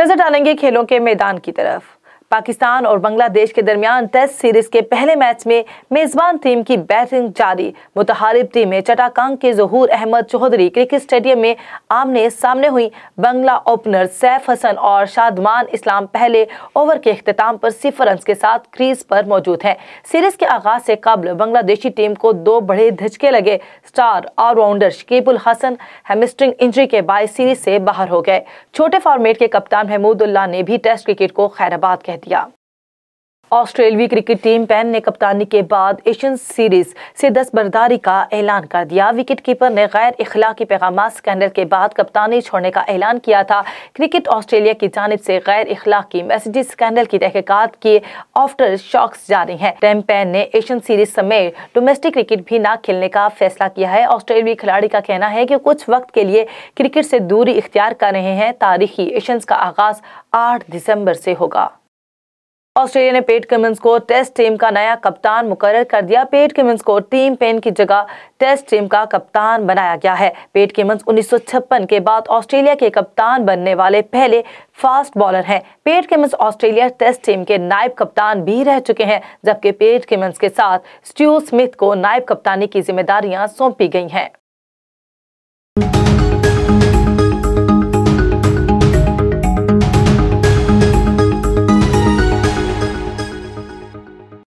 नजर डालेंगे खेलों के मैदान की तरफ। पाकिस्तान और बांग्लादेश के दरमियान टेस्ट सीरीज के पहले मैच में मेजबान टीम की बैटिंग जारी। मुतहारिब टीमें चटाकांग के ज़हूर अहमद चौधरी क्रिकेट स्टेडियम में आमने सामने हुई। बांग्ला ओपनर सैफ हसन और शादमान इस्लाम पहले ओवर के इख्तिताम पर 0 रन के साथ क्रीज पर मौजूद हैं। सीरीज के आगाज से कबल बांग्लादेशी टीम को 2 बड़े धचके लगे। Star allrounder Shakibul Hasan hamstring injury के बायस सीरीज से बाहर हो गए। छोटे फॉर्मेट के कप्तान महमूदुल्लाह ने भी टेस्ट क्रिकेट को खैराबाद कह दिया। ऑस्ट्रेलियाई क्रिकेट टीम पैन ने कप्तानी के बाद एशियन सीरीज से दस्तबरदारी का ऐलान कर दिया। विकेट कीपर ने गैर इखलाकी पैगाम स्कैंडल के बाद कप्तानी छोड़ने का ऐलान किया था। क्रिकेट ऑस्ट्रेलिया की जानिब से गैर इखलाकी मैसेज स्कैंडल की तहकीकात के आफ्टर शॉक्स जारी हैं। टीम पैन ने एशियन सीरीज समेत डोमेस्टिक क्रिकेट भी न खेलने का फैसला किया है। ऑस्ट्रेलियाई खिलाड़ी का कहना है कि कुछ वक्त के लिए क्रिकेट से दूरी इख्तियार कर रहे हैं। तारीखी एशियन का आगाज 8 दिसंबर से होगा। ऑस्ट्रेलिया ने पैट कमिंस को टेस्ट टीम का नया कप्तान मुकर्रर कर दिया। पैट कमिंस को टीम पेन की जगह टेस्ट टीम का कप्तान बनाया गया है। पैट कमिंस 1956 के बाद ऑस्ट्रेलिया के कप्तान बनने वाले पहले फास्ट बॉलर हैं। Pat Cummins Australia test team के नायब कप्तान भी रह चुके हैं, जबकि पैट कमिंस के साथ स्टीव स्मिथ को नायब कप्तानी की जिम्मेदारियां सौंपी गई हैं।